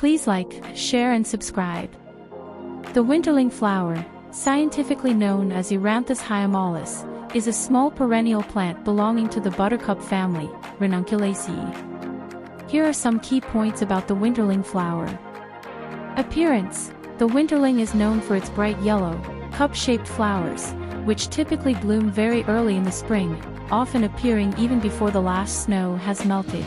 Please like, share and subscribe. The winterling flower, scientifically known as Eranthis hyemalis, is a small perennial plant belonging to the buttercup family, Ranunculaceae. Here are some key points about the winterling flower. Appearance. The winterling is known for its bright yellow, cup-shaped flowers, which typically bloom very early in the spring, often appearing even before the last snow has melted.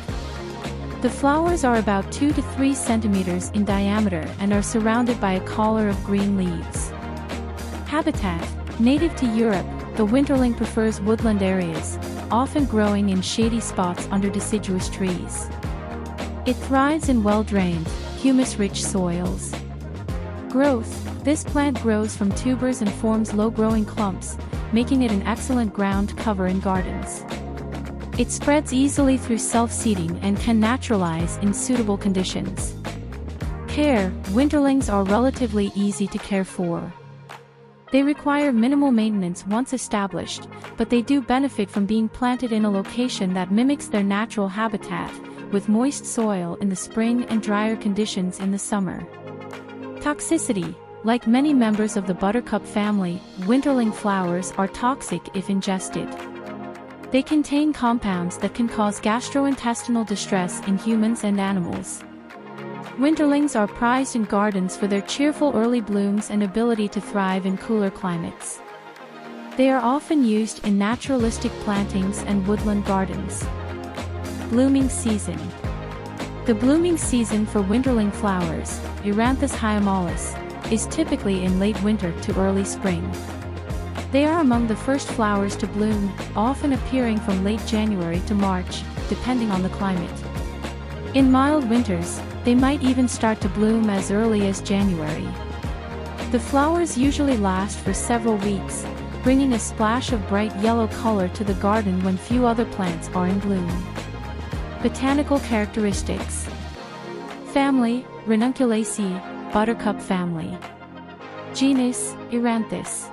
The flowers are about 2 to 3 centimeters in diameter and are surrounded by a collar of green leaves. Habitat. Native to Europe, the winterling prefers woodland areas, often growing in shady spots under deciduous trees. It thrives in well-drained, humus-rich soils. Growth. This plant grows from tubers and forms low-growing clumps, making it an excellent ground cover in gardens. It spreads easily through self-seeding and can naturalize in suitable conditions. Care. Winterlings are relatively easy to care for. They require minimal maintenance once established, but they do benefit from being planted in a location that mimics their natural habitat, with moist soil in the spring and drier conditions in the summer. Toxicity. Like many members of the buttercup family, winterling flowers are toxic if ingested. They contain compounds that can cause gastrointestinal distress in humans and animals. Winterlings are prized in gardens for their cheerful early blooms and ability to thrive in cooler climates. They are often used in naturalistic plantings and woodland gardens. Blooming season. The blooming season for winterling flowers, Eranthis hyemalis, is typically in late winter to early spring. They are among the first flowers to bloom, often appearing from late January to March, depending on the climate. In mild winters, they might even start to bloom as early as January. The flowers usually last for several weeks, bringing a splash of bright yellow color to the garden when few other plants are in bloom. Botanical characteristics. Family, Ranunculaceae, buttercup family. Genus, Eranthis.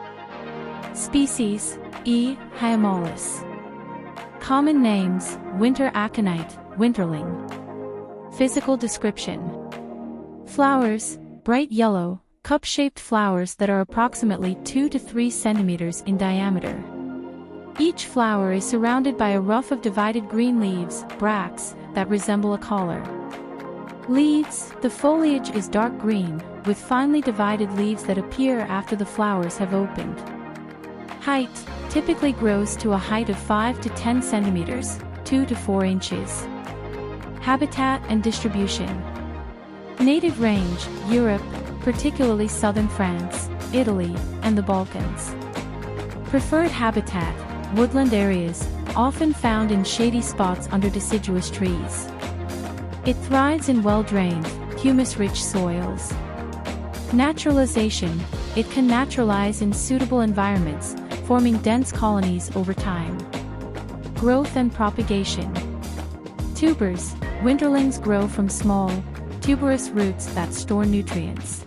Species, E. hyemalis. Common names, winter aconite, winterling. Physical description. Flowers, bright yellow, cup-shaped flowers that are approximately 2 to 3 centimeters in diameter. Each flower is surrounded by a ruff of divided green leaves, bracts, that resemble a collar. Leaves. The foliage is dark green, with finely divided leaves that appear after the flowers have opened. Height. Typically grows to a height of 5 to 10 centimeters, 2 to 4 inches. Habitat and distribution. Native range, Europe, particularly southern France, Italy, and the Balkans. Preferred habitat, woodland areas, often found in shady spots under deciduous trees. It thrives in well-drained, humus-rich soils. Naturalization. It can naturalize in suitable environments, forming dense colonies over time. Growth and propagation. Tubers. Winterlings grow from small, tuberous roots that store nutrients.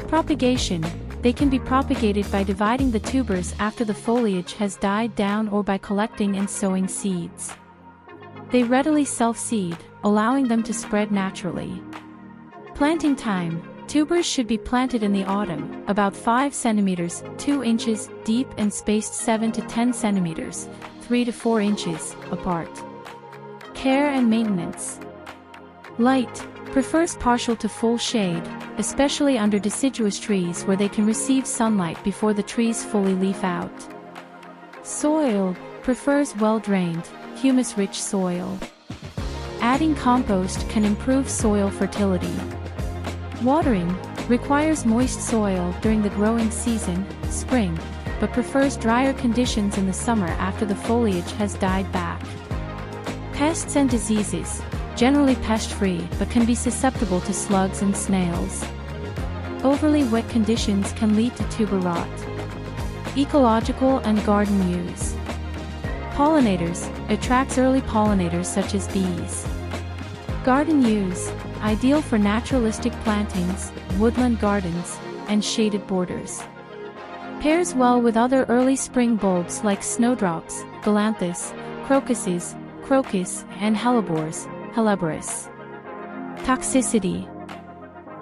Propagation. They can be propagated by dividing the tubers after the foliage has died down or by collecting and sowing seeds. They readily self-seed, allowing them to spread naturally. Planting time. Tubers should be planted in the autumn, about 5 centimeters, 2 inches, deep and spaced 7 to 10 centimeters, 3 to 4 inches, apart. Care and maintenance. Light. Prefers partial to full shade, especially under deciduous trees where they can receive sunlight before the trees fully leaf out. Soil. Prefers well-drained, humus-rich soil. Adding compost can improve soil fertility. Watering. Requires moist soil during the growing season, spring, but prefers drier conditions in the summer after the foliage has died back. Pests and diseases. Generally pest-free but can be susceptible to slugs and snails. Overly wet conditions can lead to tuber rot. Ecological and garden use. Pollinators. Attracts early pollinators such as bees. Garden use. Ideal for naturalistic plantings, woodland gardens, and shaded borders. Pairs well with other early spring bulbs like snowdrops, galanthus, crocus, and hellebores, Toxicity.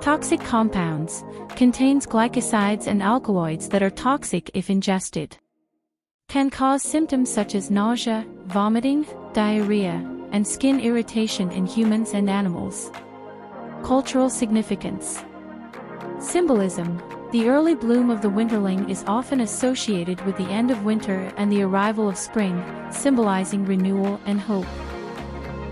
Toxic compounds. Contains glycosides and alkaloids that are toxic if ingested. Can cause symptoms such as nausea, vomiting, diarrhea, and skin irritation in humans and animals. Cultural significance. Symbolism. The early bloom of the winterling is often associated with the end of winter and the arrival of spring, symbolizing renewal and hope.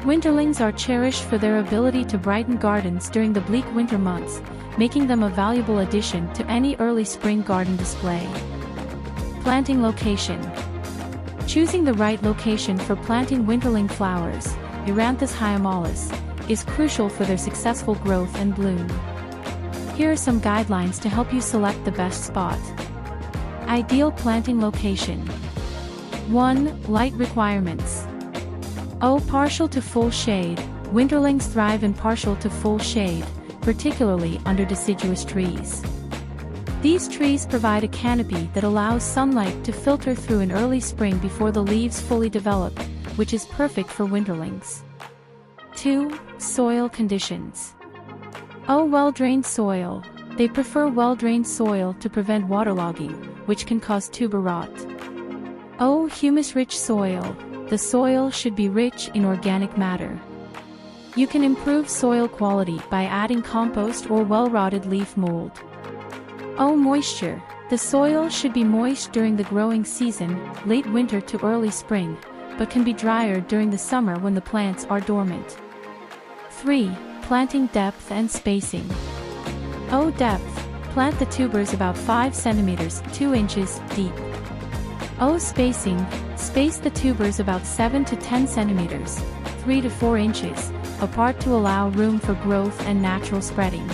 Winterlings are cherished for their ability to brighten gardens during the bleak winter months, making them a valuable addition to any early spring garden display. Planting location. Choosing the right location for planting winterling flowers, Eranthis hyemalis, is crucial for their successful growth and bloom. Here are some guidelines to help you select the best spot. Ideal planting location. 1. Light requirements. Partial to full shade. Winterlings thrive in partial to full shade, particularly under deciduous trees. These trees provide a canopy that allows sunlight to filter through in early spring before the leaves fully develop, which is perfect for winterlings. 2. Soil conditions. Well-drained soil. They prefer well-drained soil to prevent waterlogging, which can cause tuber rot. Humus-rich soil. The soil should be rich in organic matter. You can improve soil quality by adding compost or well-rotted leaf mold. Moisture. The soil should be moist during the growing season, late winter to early spring, but can be drier during the summer when the plants are dormant. 3. Planting depth and spacing. Depth. Plant the tubers about 5 cm 2 inches deep. Spacing. Space the tubers about 7 to 10 cm 3 to 4 inches apart to allow room for growth and natural spreading.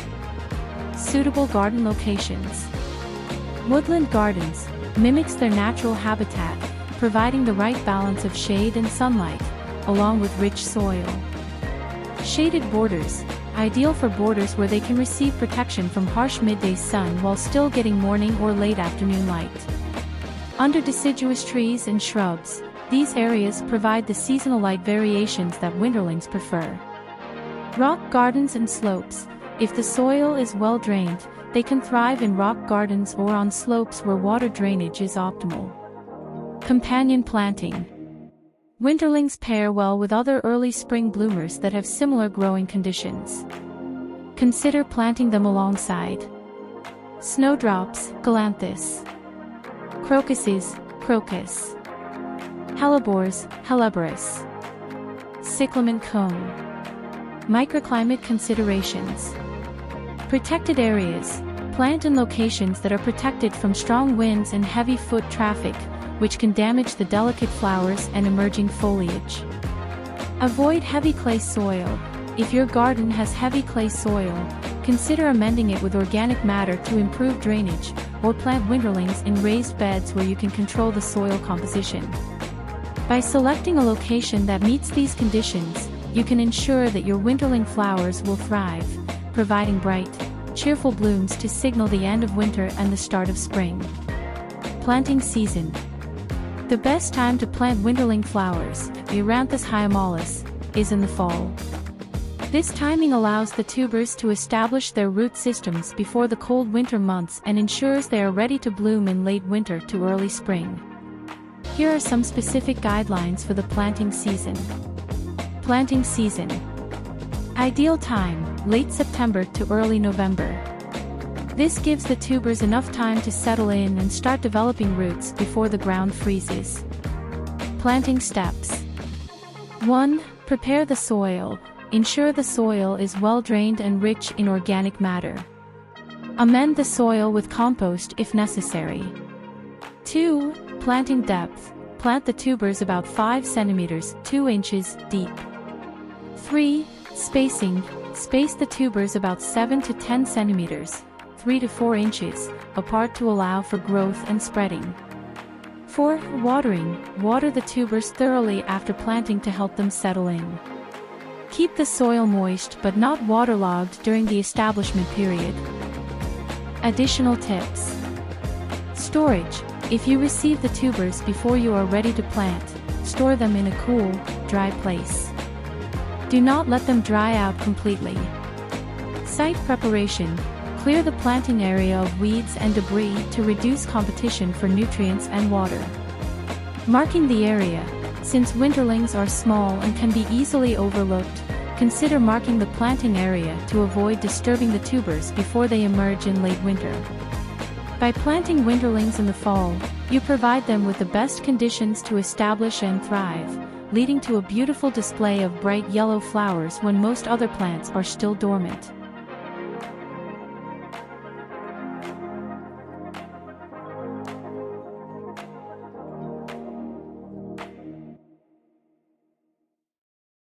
Suitable garden locations. Woodland gardens mimics their natural habitat, providing the right balance of shade and sunlight, along with rich soil. Shaded borders. Ideal for borders where they can receive protection from harsh midday sun while still getting morning or late afternoon light. Under deciduous trees and shrubs, these areas provide the seasonal light variations that winterlings prefer. Rock gardens and slopes. If the soil is well drained, they can thrive in rock gardens or on slopes where water drainage is optimal. Companion planting. Winterlings pair well with other early spring bloomers that have similar growing conditions. Consider planting them alongside. Snowdrops, Galanthus. Crocuses, Crocus. Hellebores, Helleborus. Cyclamen cone. Microclimate considerations. Protected areas. Plant in locations that are protected from strong winds and heavy foot traffic, which can damage the delicate flowers and emerging foliage. Avoid heavy clay soil. If your garden has heavy clay soil, consider amending it with organic matter to improve drainage, or plant winterlings in raised beds where you can control the soil composition. By selecting a location that meets these conditions, you can ensure that your winterling flowers will thrive, providing bright, cheerful blooms to signal the end of winter and the start of spring. Planting season. The best time to plant winterling flowers, Eranthis hyemalis, is in the fall. This timing allows the tubers to establish their root systems before the cold winter months and ensures they are ready to bloom in late winter to early spring. Here are some specific guidelines for the planting season. Planting season. Ideal time, late September to early November. This gives the tubers enough time to settle in and start developing roots before the ground freezes. Planting steps. 1. Prepare the soil. Ensure the soil is well drained and rich in organic matter. Amend the soil with compost if necessary. 2. Planting depth. Plant the tubers about 5 cm 2 inches deep. 3. Spacing. Space the tubers about 7 to 10 cm 3 to 4 inches apart to allow for growth and spreading. 4. Watering. Water the tubers thoroughly after planting to help them settle in. Keep the soil moist but not waterlogged during the establishment period. Additional tips. Storage. If you receive the tubers before you are ready to plant, store them in a cool, dry place. Do not let them dry out completely. Site preparation. Clear the planting area of weeds and debris to reduce competition for nutrients and water. Marking the area. Since winterlings are small and can be easily overlooked, consider marking the planting area to avoid disturbing the tubers before they emerge in late winter. By planting winterlings in the fall, you provide them with the best conditions to establish and thrive, leading to a beautiful display of bright yellow flowers when most other plants are still dormant.